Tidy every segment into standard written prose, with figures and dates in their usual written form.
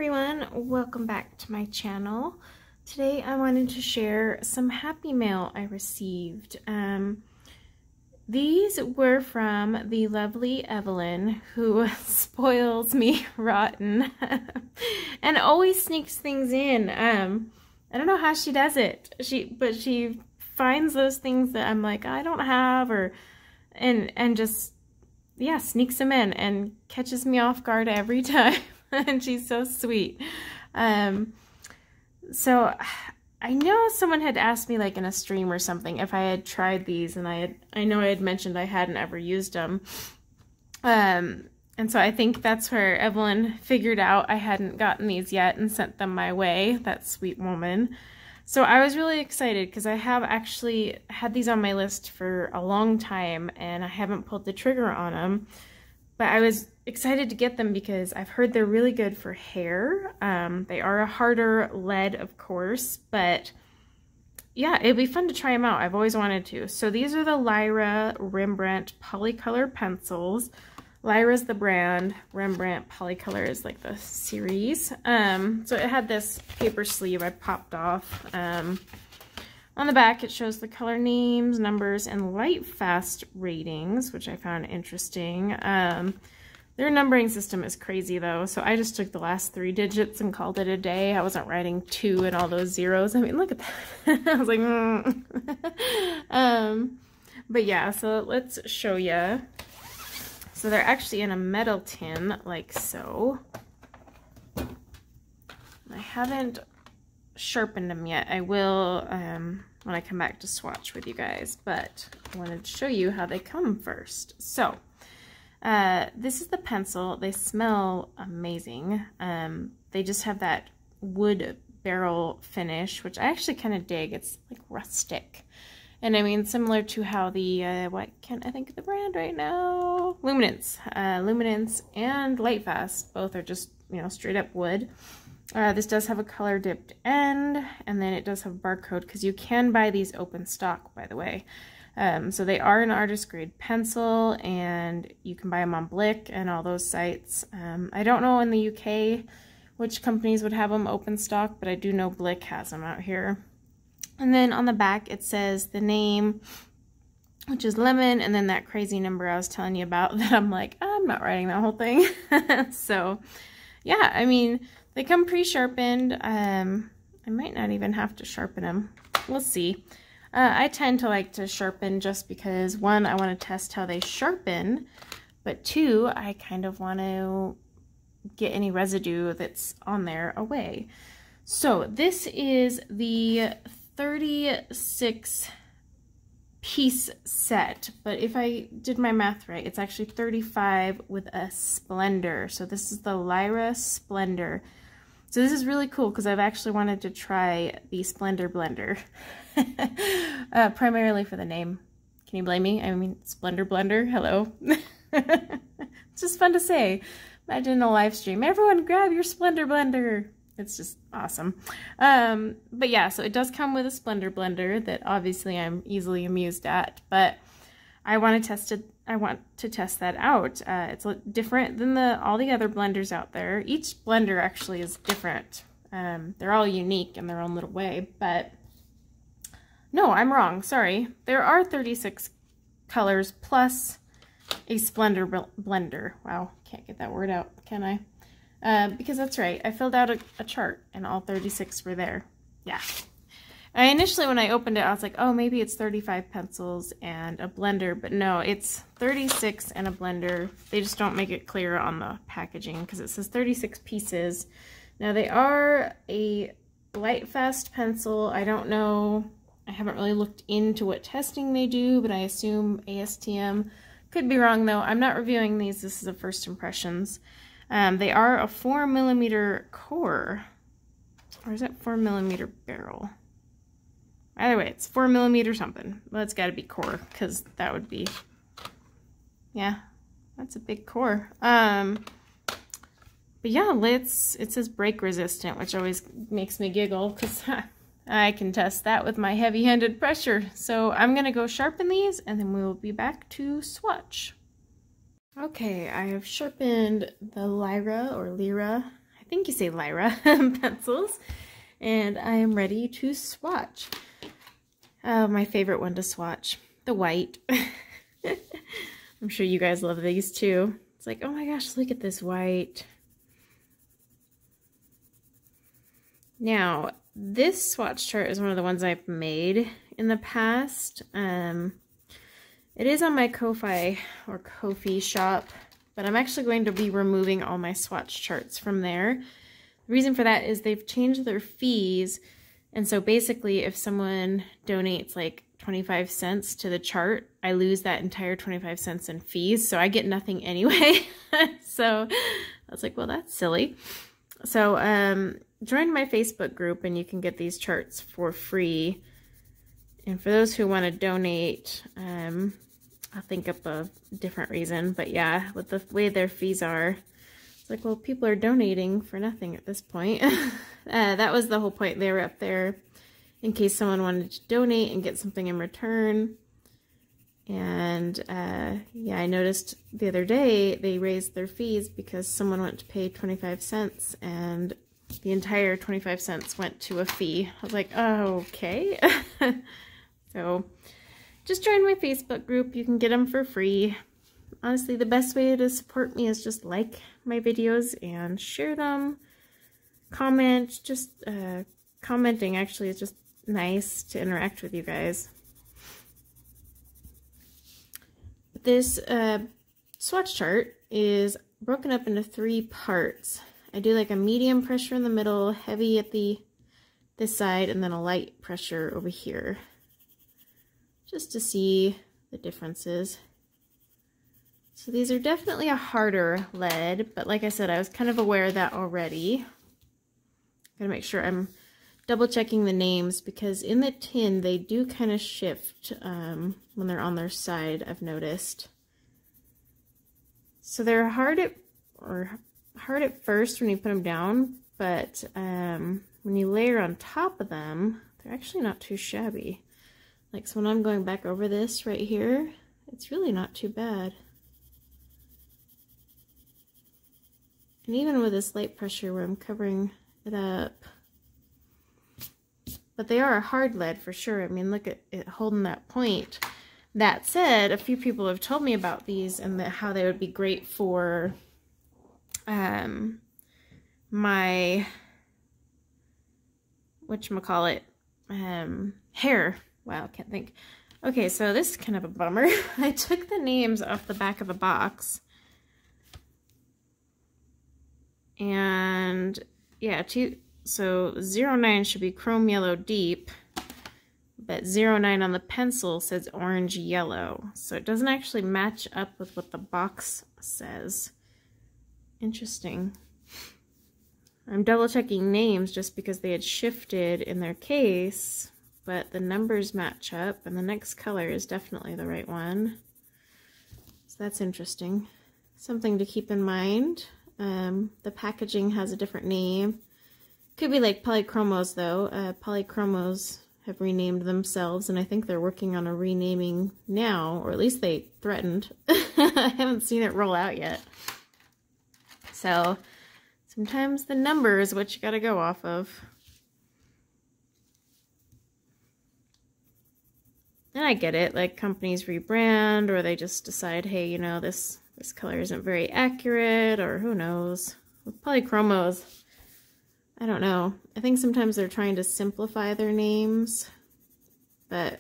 everyone, welcome back to my channel. Today I wanted to share some happy mail I received. These were from the lovely Evelyn, who spoils me rotten and always sneaks things in. I don't know how she does it. But she finds those things that I'm like, I don't have, and just, yeah, sneaks them in and catches me off guard every time. And she's so sweet. So I know someone had asked me, like in a stream or something, if I had tried these, and I know I had mentioned I hadn't ever used them. And so I think that's where Evelyn figured out I hadn't gotten these yet and sent them my way, that sweet woman. So I was really excited because I have actually had these on my list for a long time and I haven't pulled the trigger on them. But I was excited to get them because I've heard they're really good for hair. They are a harder lead, of course, but yeah, it'd be fun to try them out. I've always wanted to. So these are the Lyra Rembrandt Polycolor pencils. Lyra's the brand, Rembrandt Polycolor is like the series. So it had this paper sleeve I popped off. On the back, it shows the color names, numbers, and light fast ratings, which I found interesting. Their numbering system is crazy, though, so I just took the last 3 digits and called it a day. I wasn't writing 2 and all those zeros. I mean, look at that. I was like, But yeah, so let's show you. So they're actually in a metal tin, like so. I haven't sharpened them yet. I will when I come back to swatch with you guys, but I wanted to show you how they come first. So this is the pencil. They smell amazing. They just have that wood barrel finish, which I actually kind of dig. It's like rustic, and I mean similar to how the what can't I think of the brand right now? Luminance and Lightfast both are just, you know, straight up wood. This does have a color dipped end, and then it does have a barcode because you can buy these open stock, by the way. So they are an artist grade pencil, and you can buy them on Blick and all those sites. I don't know in the UK which companies would have them open stock, but I do know Blick has them out here. And then on the back it says the name, which is lemon, and then that crazy number I was telling you about that I'm like, I'm not writing that whole thing. So yeah, I mean, they come pre-sharpened. I might not even have to sharpen them. We'll see. I tend to like to sharpen just because, 1, I want to test how they sharpen, but 2, I kind of want to get any residue that's on there away. So this is the 36 piece set, but if I did my math right, it's actually 35 with a Splendor. So this is the Lyra Splendor. So this is really cool because I've actually wanted to try the Splendor blender, primarily for the name. Can you blame me? I mean, Splendor blender, hello. It's just fun to say. Imagine a live stream, everyone grab your Splendor blender. It's just awesome. But yeah, so it does come with a Splendor blender that obviously I'm easily amused at, but I want to test it. I want to test that out. It's different than all the other blenders out there. Each blender actually is different. They're all unique in their own little way, but no, I'm wrong. Sorry. There are 36 colors plus a Splendor blender. Wow, can't get that word out, can I? Because that's right. I filled out a chart and all 36 were there. Yeah. Initially, when I opened it, I was like, oh, maybe it's 35 pencils and a blender, but no, it's 36 and a blender. They just don't make it clear on the packaging because it says 36 pieces. Now, they are a light fast pencil. I don't know. I haven't really looked into what testing they do, but I assume ASTM. Could be wrong, though. I'm not reviewing these. This is a first impressions. They are a 4mm core. Or is that 4mm barrel? Either way, it's 4mm something. Well, it's got to be core, because that would be, yeah, that's a big core. But yeah, it says break resistant, which always makes me giggle, because I can test that with my heavy-handed pressure. So I'm going to go sharpen these, and then we will be back to swatch. Okay, I have sharpened the Lyra, or Lyra, I think you say Lyra pencils, and I am ready to swatch. My favorite one to swatch, the white. I'm sure you guys love these too. It's like, oh my gosh, look at this white. Now, this swatch chart is one of the ones I've made in the past. It is on my Ko-Fi or Ko-Fi shop, but I'm actually going to be removing all my swatch charts from there. The reason for that is they've changed their fees, and so basically if someone donates like 25 cents to the chart, I lose that entire 25 cents in fees, so I get nothing anyway. So I was like, well, that's silly. So join my Facebook group and you can get these charts for free. And for those who want to donate, I'll think up a different reason. But yeah, with the way their fees are, it's like, well, people are donating for nothing at this point. That was the whole point. They were up there in case someone wanted to donate and get something in return. And yeah, I noticed the other day they raised their fees because someone went to pay 25 cents and the entire 25 cents went to a fee. I was like, oh, okay. So just join my Facebook group. You can get them for free. Honestly, the best way to support me is just like my videos and share them. Comment. Just commenting actually is just nice to interact with you guys. This swatch chart is broken up into 3 parts. I do like a medium pressure in the middle, heavy at this side, and then a light pressure over here, just to see the differences. So these are definitely a harder lead, but like I said, I was kind of aware of that already. Gotta make sure I'm double checking the names because in the tin they do kind of shift when they're on their side, I've noticed. So they're hard at first when you put them down, but when you layer on top of them, they're actually not too shabby. Like, so when I'm going back over this right here, it's really not too bad. And even with this light pressure where I'm covering it up, but they are a hard lead for sure. I mean, look at it holding that point. That said, a few people have told me about these and how they would be great for my whatchamacallit, hair. Wow, I can't think. Okay, so this is kind of a bummer. I took the names off the back of the box. And yeah, so 09 should be chrome yellow deep, but 09 on the pencil says orange yellow. So it doesn't actually match up with what the box says. Interesting. I'm double checking names just because they had shifted in their case, but the numbers match up and the next color is definitely the right one. So that's interesting. Something to keep in mind. The packaging has a different name. Could be like Polychromos though. Polychromos have renamed themselves and I think they're working on a renaming now, or at least they threatened. I haven't seen it roll out yet. So sometimes the number is what you gotta go off of. And I get it, like companies rebrand or they just decide, hey, you know, this color isn't very accurate, or who knows. With Polychromos, I don't know. I think sometimes they're trying to simplify their names, but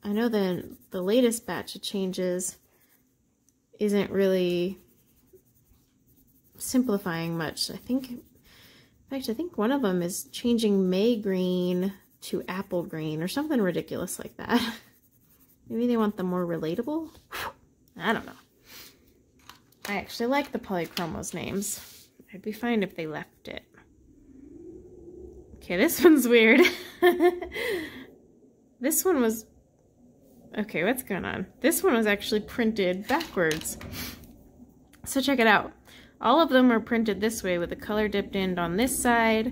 I know the latest batch of changes isn't really simplifying much. I think, in fact, I think one of them is changing May green to apple green or something ridiculous like that. Maybe they want them more relatable? I don't know. I actually like the Polychromos names. I'd be fine if they left it. Okay, this one's weird. This one was... Okay, what's going on? This one was actually printed backwards. So check it out. All of them are printed this way with the color dipped end on this side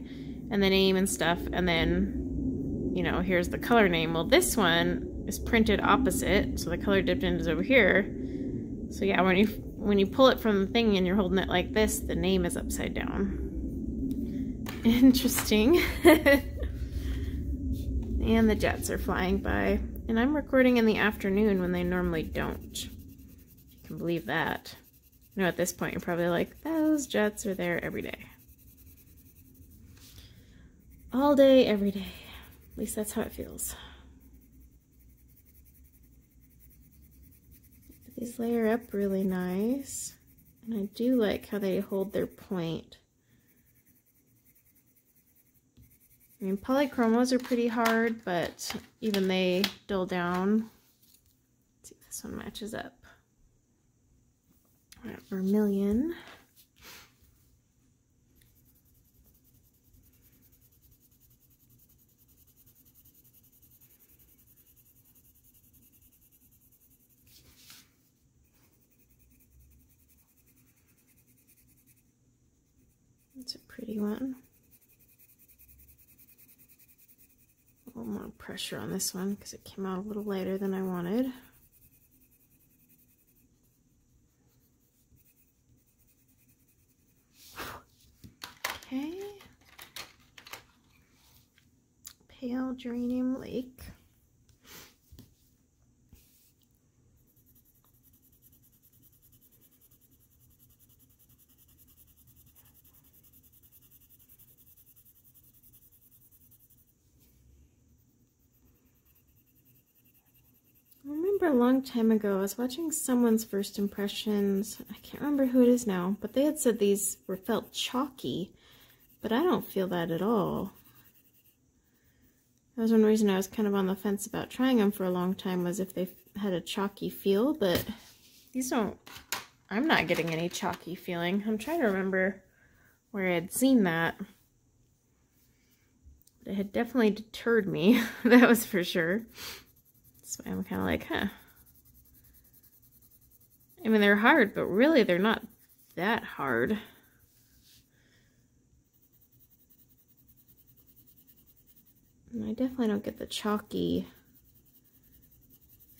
and the name and stuff, and then, you know, here's the color name. Well, this one is printed opposite, so the color dipped end is over here. So yeah, when you pull it from the thing and you're holding it like this, the name is upside down. interesting. And the jets are flying by. And I'm recording in the afternoon when they normally don't. You can believe that. You know, at this point, you're probably like, those jets are there every day. All day, every day. At least that's how it feels. These layer up really nice. And I do like how they hold their point. I mean, polychromos are pretty hard, but even they dull down. Let's see if this one matches up. All right, vermilion. It's a pretty one. A little more pressure on this one because it came out a little lighter than I wanted. Okay. Pale Geranium Lake. I remember a long time ago, I was watching someone's first impressions. I can't remember who it is now, but they had said these felt chalky, but I don't feel that at all. That was one reason I was kind of on the fence about trying them for a long time, was if they had a chalky feel, but these don't, I'm not getting any chalky feeling. I'm trying to remember where I had seen that. But it had definitely deterred me, that was for sure. So I'm kind of like, huh. I mean, they're hard, but really they're not that hard. And I definitely don't get the chalky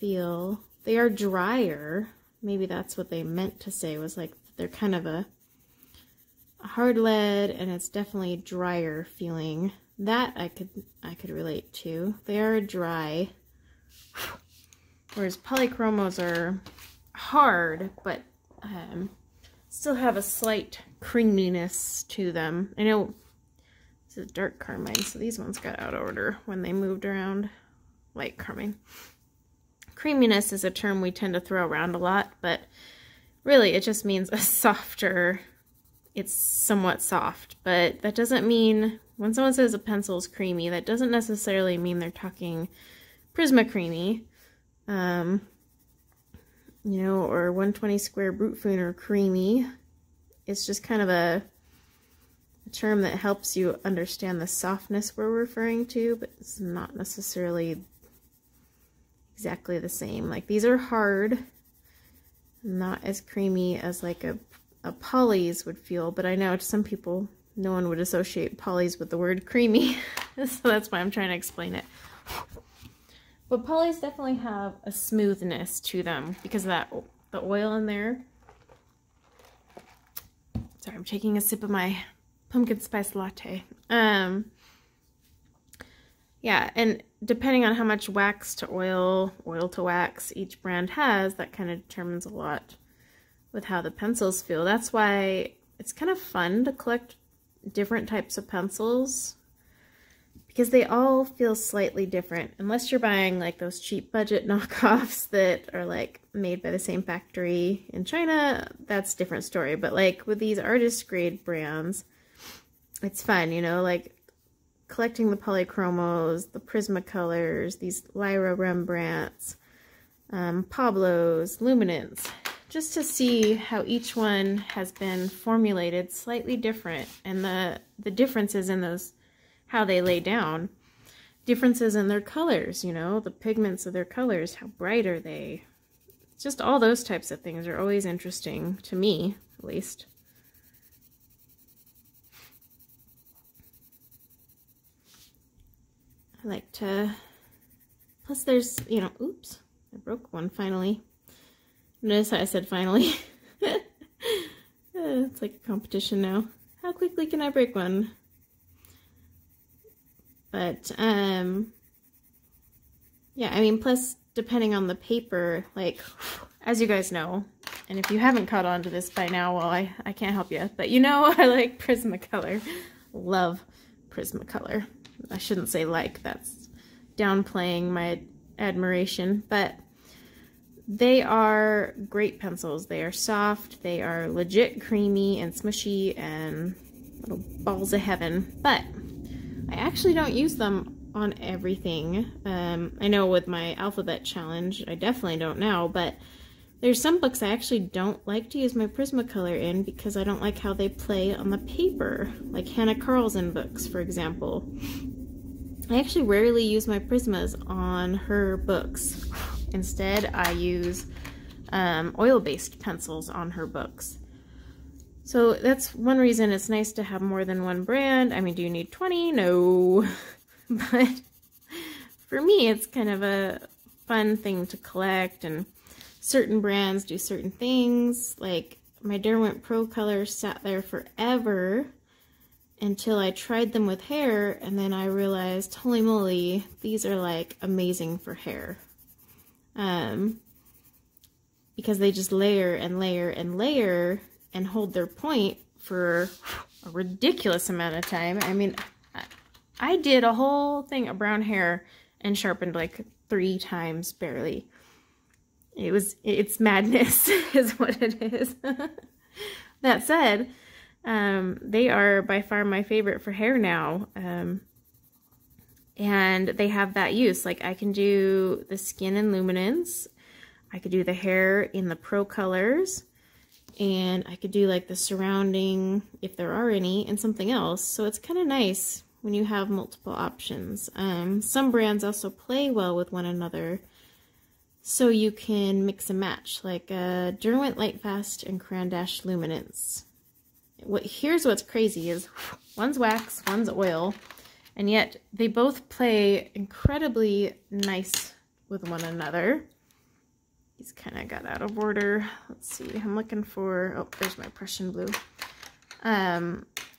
feel. They are drier. Maybe that's what they meant to say, was like they're kind of a hard lead, and it's definitely drier feeling. That I could relate to. They are dry. Whereas polychromos are hard, but still have a slight creaminess to them. I know this is dark carmine, so these ones got out of order when they moved around. Light carmine. Creaminess is a term we tend to throw around a lot, but really it just means a softer, it's somewhat soft. But that doesn't mean, when someone says a pencil is creamy, that doesn't necessarily mean they're talking Prisma creamy, you know, or 120 square brute or creamy. It's just kind of a term that helps you understand the softness we're referring to, but it's not necessarily exactly the same. Like, these are hard, not as creamy as like a polys would feel, but I know to some people, no one would associate polys with the word creamy, so that's why I'm trying to explain it. But polys definitely have a smoothness to them because of that, the oil in there. Sorry, I'm taking a sip of my pumpkin spice latte. Yeah, and depending on how much wax to oil, oil to wax each brand has, that kind of determines a lot with how the pencils feel. That's why it's kind of fun to collect different types of pencils, because they all feel slightly different, unless you're buying like those cheap budget knockoffs that are like made by the same factory in China. That's a different story. But like with these artist grade brands, it's fun, you know, like collecting the polychromos, the Prismacolors, these Lyra Rembrandts, Pablos, Luminants, just to see how each one has been formulated slightly different, and the differences in those, how they lay down, differences in their colors, you know, the pigments of their colors, how bright are they, just all those types of things are always interesting to me, at least. I like to, plus there's, you know, oops, I broke one finally. Notice how I said finally. It's like a competition now. How quickly can I break one? But, yeah, I mean, plus, depending on the paper, like, as you guys know, and if you haven't caught on to this by now, well, I can't help you, but you know I like Prismacolor. Love Prismacolor. I shouldn't say like, that's downplaying my admiration, but they are great pencils. They are soft, they are legit creamy and smushy and little balls of heaven, but I actually don't use them on everything. I know with my alphabet challenge, I definitely don't now, but there's some books I actually don't like to use my Prismacolor in because I don't like how they play on the paper, like Hannah Carlson books, for example. I actually rarely use my Prismas on her books. Instead, I use oil-based pencils on her books. So that's one reason it's nice to have more than one brand. I mean, do you need 20? No. But for me, it's kind of a fun thing to collect, and certain brands do certain things. Like my Derwent Pro Colors sat there forever until I tried them with hair, and then I realized, holy moly, these are like amazing for hair. Because they just layer and layer and layer and hold their point for a ridiculous amount of time. I mean, I did a whole thing of brown hair and sharpened like 3 times barely. It's madness is what it is. That said, they are by far my favorite for hair now. And they have that use. Like I can do the skin and luminance. I could do the hair in the Pro Colors. And I could do like the surrounding, if there are any, and something else. So it's kind of nice when you have multiple options. Some brands also play well with one another, so you can mix and match, like Derwent Lightfast and Crayon Dash Luminance. Here's what's crazy is one's wax, one's oil, and yet they both play incredibly nice with one another. These kind of got out of order. Let's see, I'm looking for, oh, there's my Prussian Blue.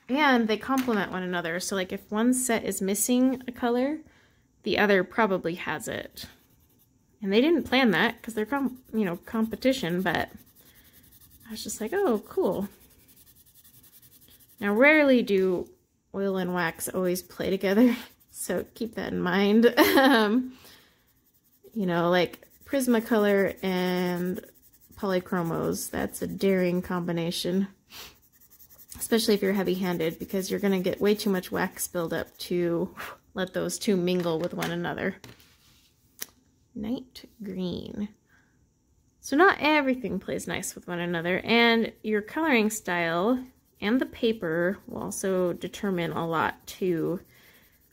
And they complement one another. So like if one set is missing a color, the other probably has it. And they didn't plan that because they're, competition, but I was just like, oh, cool. Now, rarely do oil and wax always play together, so keep that in mind. Like Prismacolor and Polychromos, that's a daring combination. Especially if you're heavy-handed, because you're going to get way too much wax buildup to let those two mingle with one another. Night green. So not everything plays nice with one another, and your coloring style and the paper will also determine a lot too.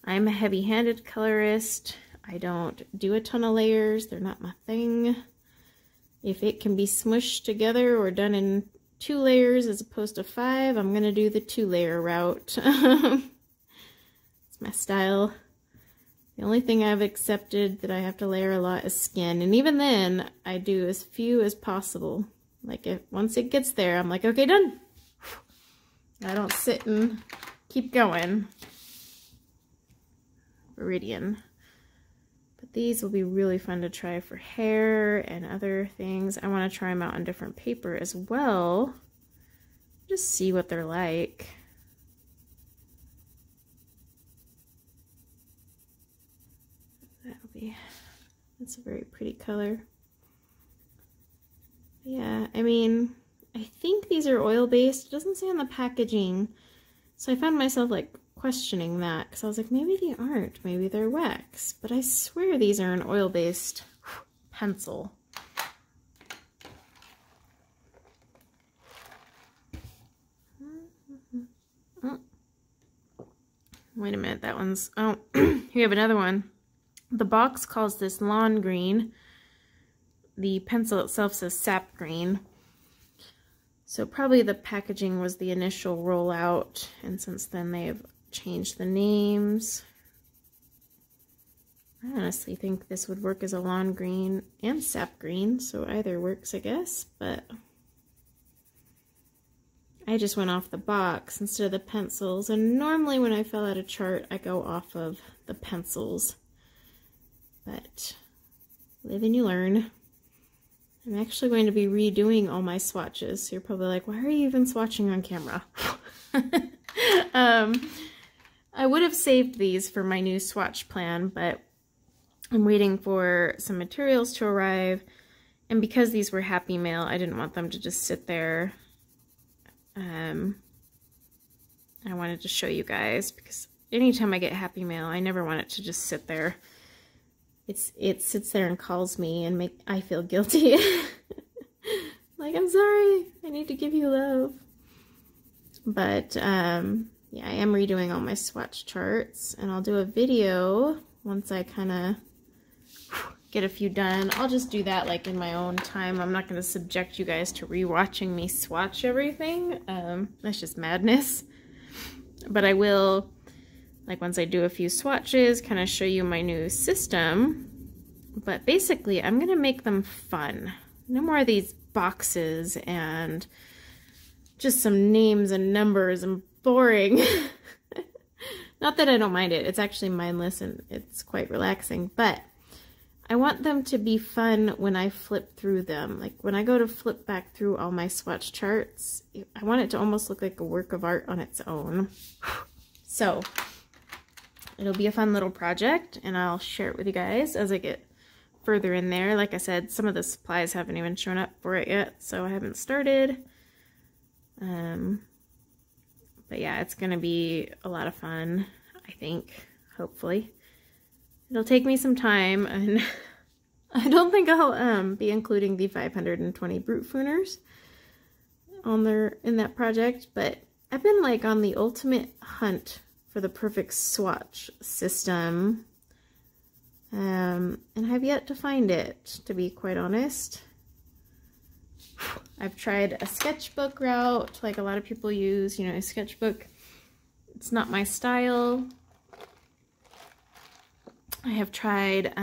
I'm a heavy-handed colorist. I don't do a ton of layers. They're not my thing. If it can be smushed together or done in 2 layers as opposed to 5, I'm going to do the 2-layer route. It's my style. The only thing I've accepted that I have to layer a lot is skin, and even then I do as few as possible. Like once it gets there, I'm like, okay, done. I don't sit and keep going. Viridian. But these will be really fun to try for hair and other things. I want to try them out on different paper as well. Just see what they're like. That's a very pretty color. Yeah, I mean, I think these are oil-based. It doesn't say on the packaging. So I found myself like questioning that because I was like, maybe they aren't. Maybe they're wax. But I swear these are an oil-based pencil. Oh. Wait a minute, that one's... Oh, here we have another one. The box calls this lawn green. The pencil itself says sap green. So probably the packaging was the initial rollout, and since then they have changed the names. I honestly think this would work as a lawn green and sap green, so either works, I guess, but... I just went off the box instead of the pencils, and normally when I fill out a chart I go off of the pencils, but live and you learn. I'm actually going to be redoing all my swatches, so you're probably like, why are you even swatching on camera? I would have saved these for my new swatch plan, but I'm waiting for some materials to arrive, and because these were Happy Mail, I didn't want them to just sit there. I wanted to show you guys, because anytime I get Happy Mail, I never want it to just sit there. It sits there and calls me and I feel guilty. Like, I'm sorry, I need to give you love. But yeah, I am redoing all my swatch charts, and I'll do a video once I kind of get a few done. I'll just do that like in my own time. I'm not going to subject you guys to rewatching me swatch everything. That's just madness. But I will, like, once I do a few swatches, kind of show you my new system. But basically, I'm going to make them fun. No more of these boxes and just some names and numbers and boring. Not that I don't mind it. It's actually mindless and it's quite relaxing. But I want them to be fun when I flip through them. Like, when I go to flip back through all my swatch charts, I want it to almost look like a work of art on its own. So it'll be a fun little project, and I'll share it with you guys as I get further in there. Like I said, some of the supplies haven't even shown up for it yet, so I haven't started. But yeah, it's gonna be a lot of fun, I think, hopefully. It'll take me some time, and I don't think I'll be including the 520 Brute Fooners in that project, but I've been like on the ultimate hunt for the perfect swatch system, and I've yet to find it, to be quite honest. I've tried a sketchbook route, like a lot of people use, you know, a sketchbook. It's not my style. I have tried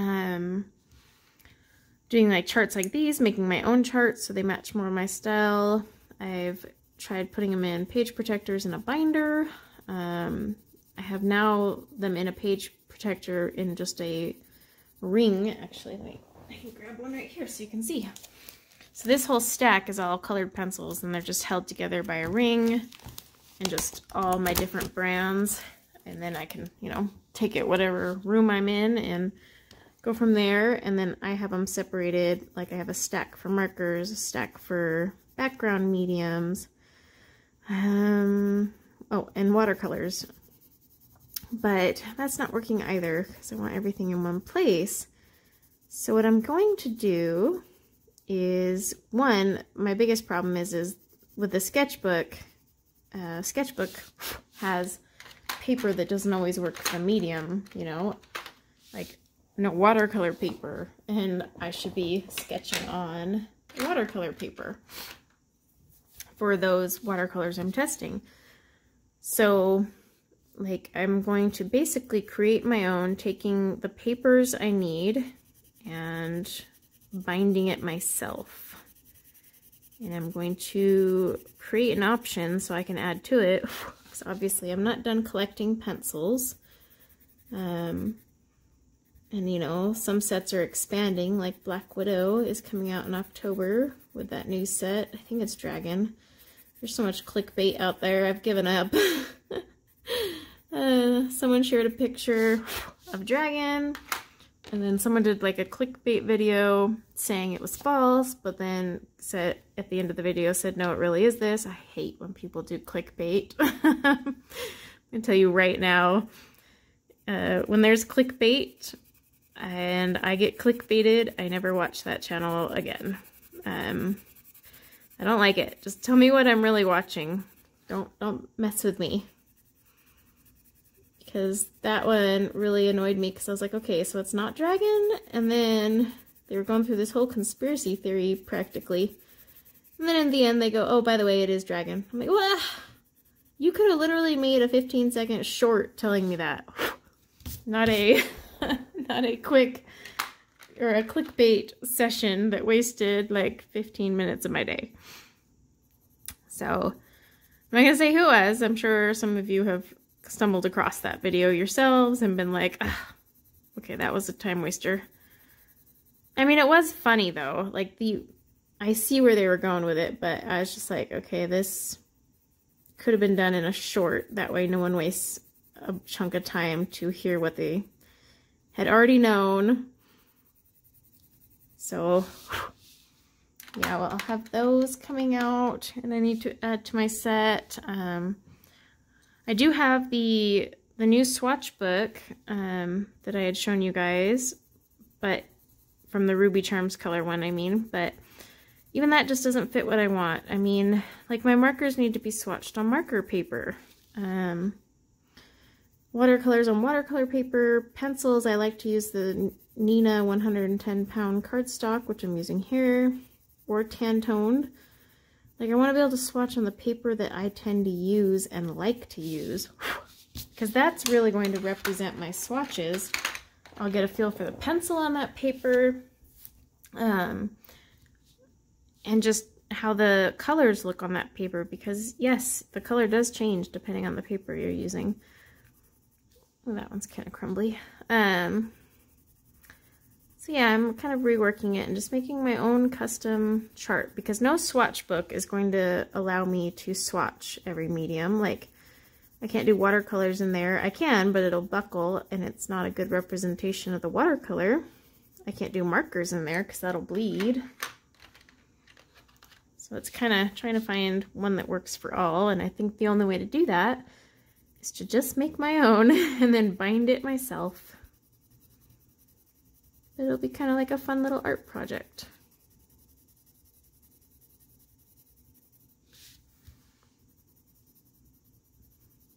doing like charts like these, making my own charts so they match more of my style. I've tried putting them in page protectors in a binder. I have now them in a page protector in just a ring. Actually, I can grab one right here so you can see. So this whole stack is all colored pencils, and they're just held together by a ring and just all my different brands. And then I can, you know, take it whatever room I'm in and go from there. And then I have them separated, like I have a stack for markers, a stack for background mediums, oh, and watercolors. But that's not working either because I want everything in one place. So what I'm going to do is, one, my biggest problem is with the sketchbook, sketchbook has paper that doesn't always work for the medium, you know, like no watercolor paper, and I should be sketching on watercolor paper for those watercolors I'm testing. So like, I'm going to basically create my own, taking the papers I need and binding it myself. And I'm going to create an option so I can add to it, because obviously I'm not done collecting pencils. And you know, some sets are expanding, like Black Widow is coming out in October with that new set. I think it's Dragon. There's so much clickbait out there, I've given up. Someone shared a picture of Dragon, and then someone did like a clickbait video saying it was false, but then said at the end of the video said, no, it really is this. I hate when people do clickbait. I'm gonna tell you right now, when there's clickbait and I get clickbaited, I never watch that channel again. I don't like it. Just tell me what I'm really watching. Don't mess with me. Because that one really annoyed me, because I was like, okay, so it's not Dragon, and then they were going through this whole conspiracy theory practically, and then in the end they go, oh, by the way, it is Dragon. I'm like, well, you could have literally made a 15-second short telling me that. Not a not a quick or a clickbait session that wasted like 15 minutes of my day. So not going to say who was. I'm sure some of you have stumbled across that video yourselves and been like, okay, that was a time waster. I mean, it was funny though. Like I see where they were going with it, but I was just like, okay, this could have been done in a short. That way no one wastes a chunk of time to hear what they had already known. So yeah, well, I'll have those coming out, and I need to add to my set. I do have the new swatch book that I had shown you guys, but from the Ruby Charms color one, I mean, but even that just doesn't fit what I want. I mean, like, my markers need to be swatched on marker paper. Watercolors on watercolor paper. Pencils, I like to use the Nina 110 pound cardstock, which I'm using here, or tan toned. Like, I want to be able to swatch on the paper that I tend to use and like to use, because that's really going to represent my swatches. I'll get a feel for the pencil on that paper, and just how the colors look on that paper, because yes, the color does change depending on the paper you're using. Oh, that one's kind of crumbly. So yeah, I'm kind of reworking it and just making my own custom chart, because no swatch book is going to allow me to swatch every medium. Like, I can't do watercolors in there. I can, but it'll buckle and it's not a good representation of the watercolor. I can't do markers in there because that'll bleed. So it's kind of trying to find one that works for all, and I think the only way to do that is to just make my own and then bind it myself. It'll be kind of like a fun little art project.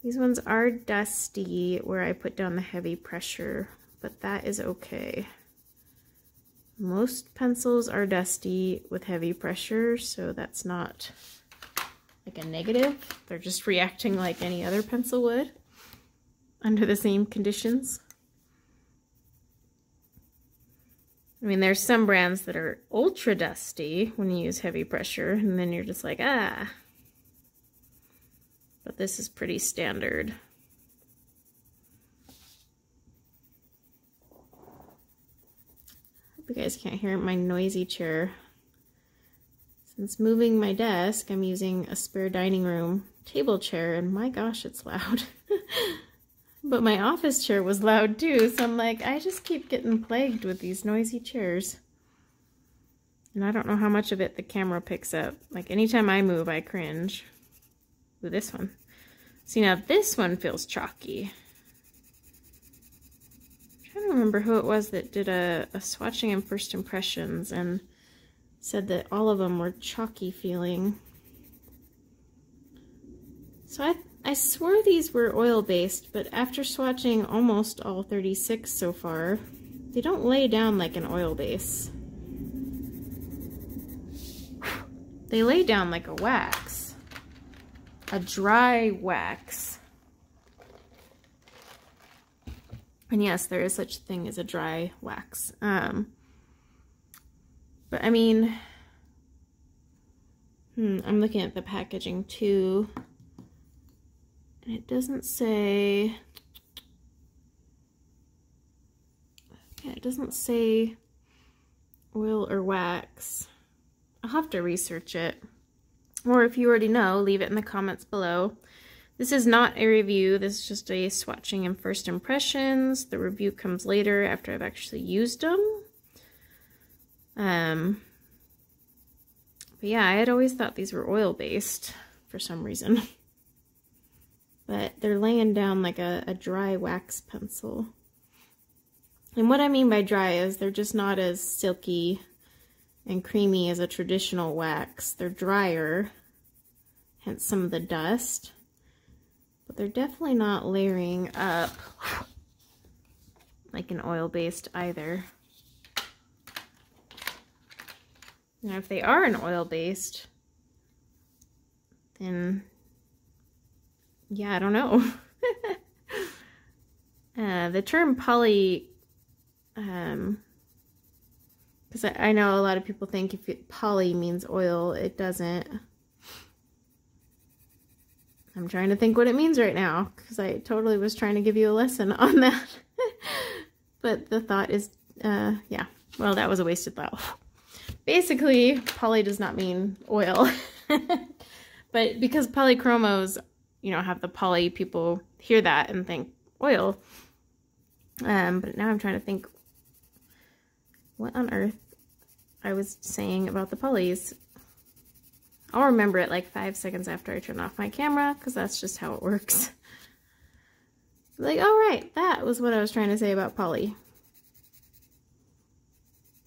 These ones are dusty where I put down the heavy pressure, but that is okay. Most pencils are dusty with heavy pressure, so that's not like a negative. They're just reacting like any other pencil would under the same conditions. I mean, there's some brands that are ultra dusty when you use heavy pressure, and then you're just like, ah. But this is pretty standard. Hope you guys can't hear my noisy chair. Since moving my desk, I'm using a spare dining room table chair, and my gosh, it's loud. But my office chair was loud too, so I'm like, I just keep getting plagued with these noisy chairs. And I don't know how much of it the camera picks up. Like, anytime I move, I cringe. Ooh, this one. See, now this one feels chalky. I'm trying to remember who it was that did a swatching and first impressions and said that all of them were chalky feeling. So I swore these were oil-based, but after swatching almost all 36 so far, they don't lay down like an oil base. They lay down like a wax. A dry wax. And yes, there is such a thing as a dry wax. But I mean, I'm looking at the packaging too. And it doesn't say, yeah, it doesn't say oil or wax. I'll have to research it. Or if you already know, leave it in the comments below. This is not a review, this is just a swatching and first impressions. The review comes later after I've actually used them. But yeah, I had always thought these were oil-based for some reason. But they're laying down like a dry wax pencil. And what I mean by dry is they're just not as silky and creamy as a traditional wax. They're drier, hence some of the dust. But they're definitely not layering up like an oil-based either. Now if they are an oil-based, then yeah, I don't know. The term poly, because I know a lot of people think if poly means oil, it doesn't. I'm trying to think what it means right now, because I totally was trying to give you a lesson on that. But the thought is, yeah, well, that was a wasted thought. Basically, poly does not mean oil. But because polychromos, you know, have the poly, people hear that and think oil. But now I'm trying to think what on earth I was saying about the polys. I'll remember it like 5 seconds after I turn off my camera, because that's just how it works. Like, oh right, that was what I was trying to say about poly.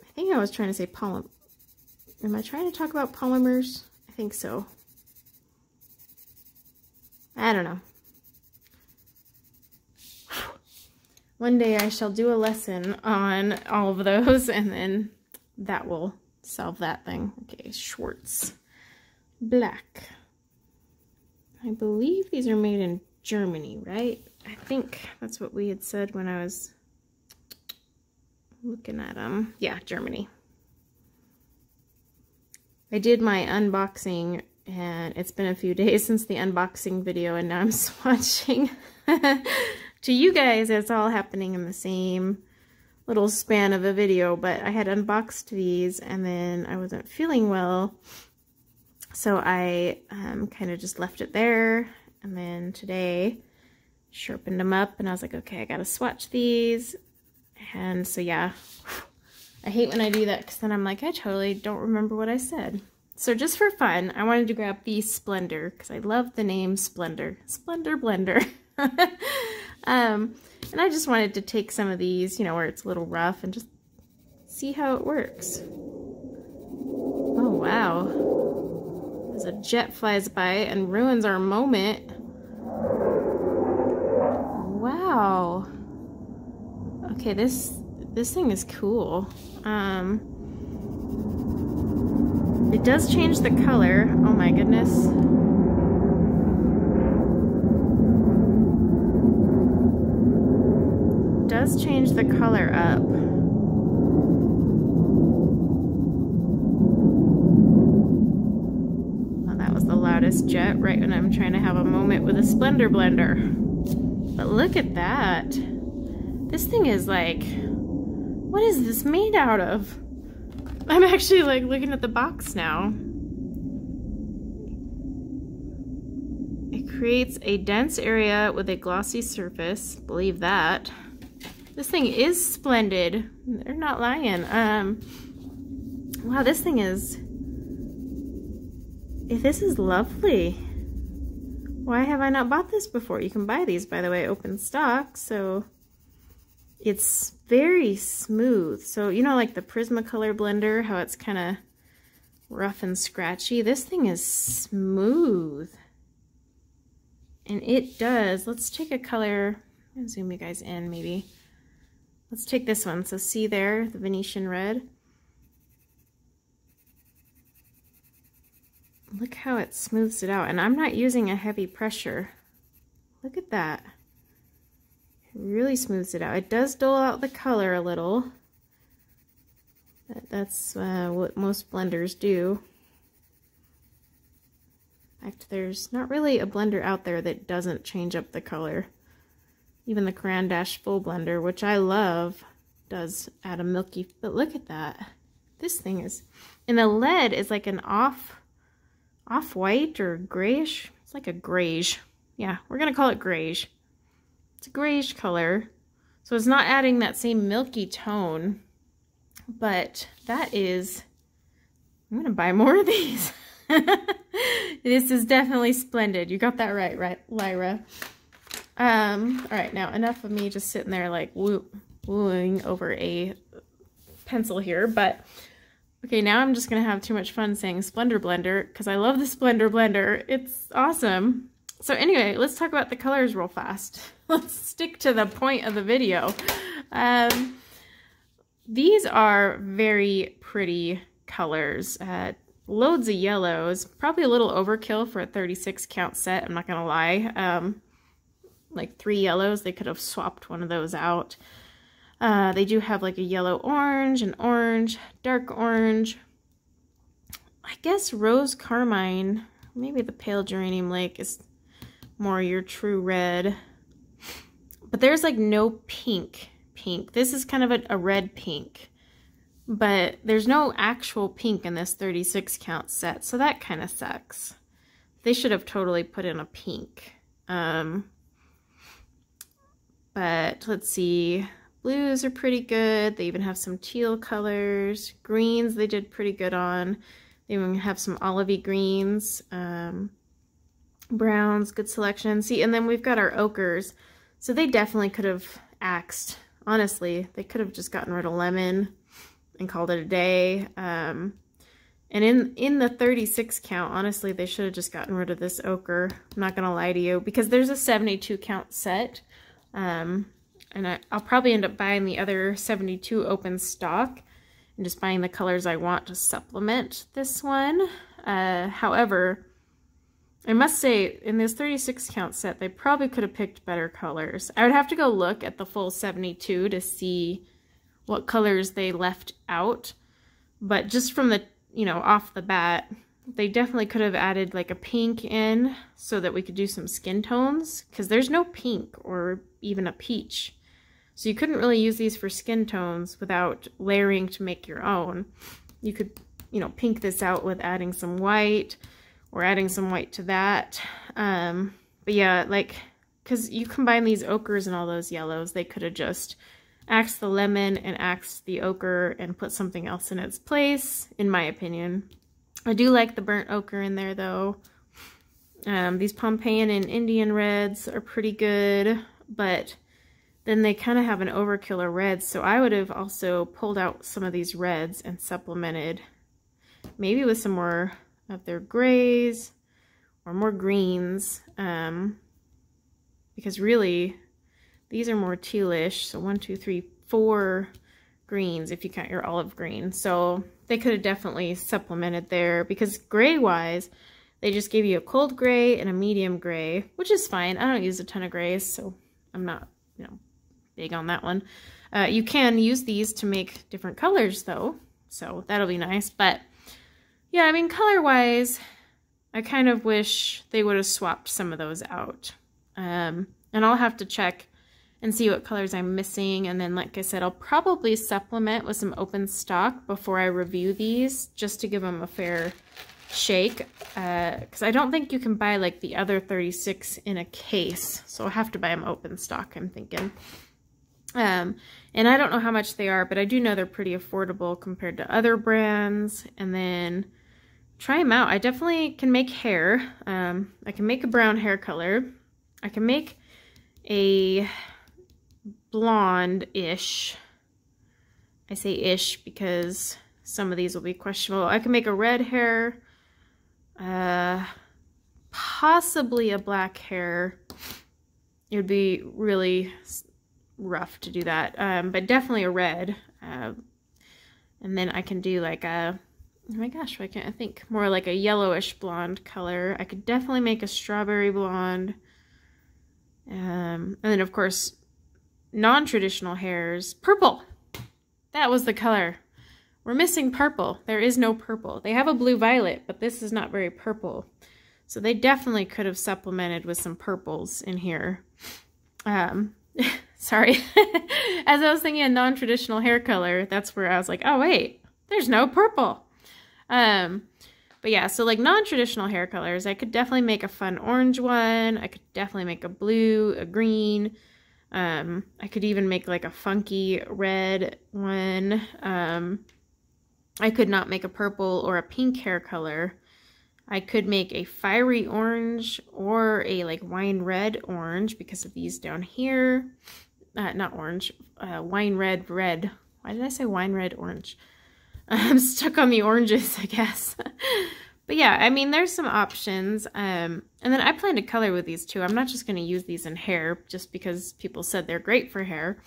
I think I was trying to say polymer. Am I trying to talk about polymers? I think so. I don't know. One day I shall do a lesson on all of those, and then that will solve that thing. Okay, Schwartz Black. I believe these are made in Germany, right? I think that's what we had said when I was looking at them. Yeah, Germany. I did my unboxing, and it's been a few days since the unboxing video, and now I'm swatching. To you guys, it's all happening in the same little span of a video, but I had unboxed these, and then I wasn't feeling well, so I kind of just left it there. And then today, sharpened them up, and I was like, okay, I gotta swatch these. And so yeah, I hate when I do that, because then I'm like, I totally don't remember what I said. So just for fun, I wanted to grab the Splendor, because I love the name Splendor. Splendor Blender. And I just wanted to take some of these, you know, where it's a little rough, and just see how it works. Oh, wow. As a jet flies by and ruins our moment. Wow. Okay, this thing is cool. It does change the color. Oh my goodness. Does change the color up. Well, that was the loudest jet right when I'm trying to have a moment with a Splendor blender. But look at that. This thing is like, what is this made out of? I'm actually like looking at the box now. It creates a dense area with a glossy surface. Believe that. This thing is splendid. They're not lying. Wow, this thing is... This is lovely. Why have I not bought this before? You can buy these, by the way, open stock, so... It's very smooth. So, you know, like the Prismacolor blender, how it's kind of rough and scratchy? This thing is smooth. And it does... Let's take a color... I'm gonna zoom you guys in, maybe. Let's take this one. So see there, the Venetian Red. Look how it smooths it out. And I'm not using a heavy pressure. Look at that. It really smooths it out. It does dull out the color a little. That's what most blenders do. In fact, there's not really a blender out there that doesn't change up the color. Even the Caran d'Ache Full Blender, which I love, does add a milky, but look at that. This thing is, and the lead is like an off-white or grayish. It's like a grayish. Yeah, we're gonna call it grayish. It's a grayish color. So it's not adding that same milky tone, but that is, I'm gonna buy more of these. This is definitely splendid. You got that right, Lyra. All right, now enough of me just sitting there like wooing over a pencil here, but okay, now I'm just gonna have too much fun saying Splendor Blender because I love the Splendor Blender. It's awesome. So anyway, let's talk about the colors real fast. Let's stick to the point of the video. These are very pretty colors. Loads of yellows, probably a little overkill for a 36 count set, I'm not gonna lie. Like 3 yellows, they could have swapped one of those out. They do have like a yellow orange, an orange, dark orange, I guess rose carmine, maybe the pale geranium lake is more your true red. But there's like no pink. This is kind of a red pink. But there's no actual pink in this 36 count set, so that kind of sucks. They should have totally put in a pink. But let's see. Blues are pretty good. They even have some teal colors. Greens they did pretty good on. They even have some olivey greens. Browns, good selection. See, and then we've got our ochres. So they definitely could have axed. Honestly, they could have just gotten rid of lemon and called it a day. And in the 36 count, honestly, they should have just gotten rid of this ochre. I'm not going to lie to you, because there's a 72 count set. And I'll probably end up buying the other 72 open stock and just buying the colors I want to supplement this one. However, I must say, in this 36 count set, they probably could have picked better colors. I would have to go look at the full 72 to see what colors they left out. But just from the, off the bat, they definitely could have added like a pink in so that we could do some skin tones, because there's no pink or even a peach. So you couldn't really use these for skin tones without layering to make your own. You could, pink this out with adding some white or adding some white to that. But yeah, like, because you combine these ochres and all those yellows, they could have just axed the lemon and axed the ochre and put something else in its place, in my opinion. I do like the burnt ochre in there, though. These Pompeian and Indian reds are pretty good, but then they kind of have an overkill of reds, so I would have also pulled out some of these reds and supplemented maybe with some more of their grays or more greens, because really these are more tealish. So 1, 2, 3, 4 greens if you count your olive green. So they could have definitely supplemented there, because gray wise they just gave you a cold gray and a medium gray, which is fine. I don't use a ton of grays, so I'm not big on that one. You can use these to make different colors though, so that'll be nice. But yeah, I mean, color wise I kind of wish they would have swapped some of those out. And I'll have to check and see what colors I'm missing, and then like I said, I'll probably supplement with some open stock before I review these, just to give them a fair shake, because I don't think you can buy like the other 36 in a case, so I'll have to buy them open stock, I'm thinking. And I don't know how much they are, but I do know they're pretty affordable compared to other brands. And then try them out. I definitely can make hair. I can make a brown hair color. I can make a blonde-ish. I say ish because some of these will be questionable. I can make a red hair, possibly a black hair. It would be really rough to do that, but definitely a red. And then I can do like a, oh my gosh, why can't I think? More like a yellowish blonde color. I could definitely make a strawberry blonde. And then of course, non-traditional hairs. Purple! That was the color. We're missing purple. There is no purple. They have a blue violet, but this is not very purple. So they definitely could have supplemented with some purples in here. Sorry. As I was thinking a non-traditional hair color, that's where I was like, oh wait, there's no purple. But yeah, so like non-traditional hair colors, I could definitely make a fun orange one. I could definitely make a blue, a green. I could even make like a funky red one. I could not make a purple or a pink hair color. I could make a fiery orange or a like wine red orange because of these down here. Not orange, wine red red. Why did I say wine red orange? I'm stuck on the oranges, I guess. But yeah, I mean, there's some options. And then I plan to color with these too. I'm not just going to use these in hair just because people said they're great for hair.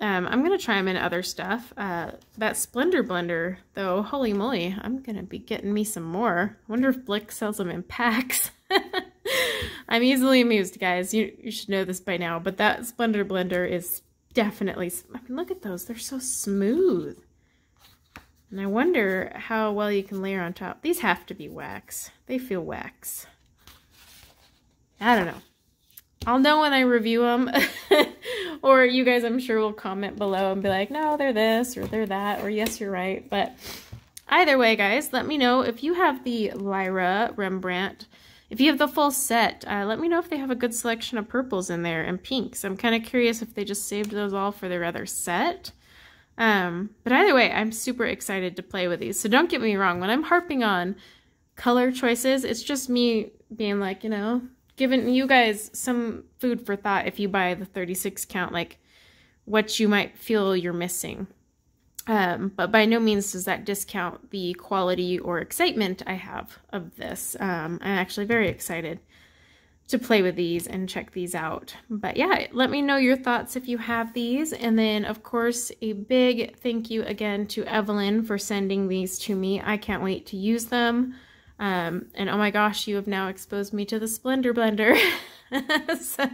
I'm going to try them in other stuff. That Splendor blender, though, holy moly, I'm going to be getting me some more. I wonder if Blick sells them in packs. I'm easily amused, guys. You should know this by now, but that Splendor blender is definitely, I mean, look at those. They're so smooth. And I wonder how well you can layer on top. These have to be wax. They feel wax. I don't know. I'll know when I review them. Or you guys, I'm sure, will comment below and be like, no, they're this or they're that, or yes, you're right. But either way, guys, let me know if you have the Lyra Rembrandt. If you have the full set, let me know if they have a good selection of purples in there and pinks. I'm kind of curious if they just saved those all for their other set. But either way, I'm super excited to play with these. So don't get me wrong, when I'm harping on color choices, it's just me being like, you know, giving you guys some food for thought if you buy the 36 count, like what you might feel you're missing. But by no means does that discount the quality or excitement I have of this. I'm actually very excited to play with these and check these out. But yeah, let me know your thoughts if you have these. And then, of course, a big thank you again to Evelyn for sending these to me. I can't wait to use them. And oh my gosh, you have now exposed me to the Splendor blender, so,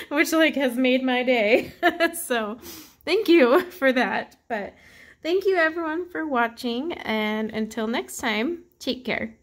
which like has made my day. So thank you for that. But thank you everyone for watching, and until next time, take care.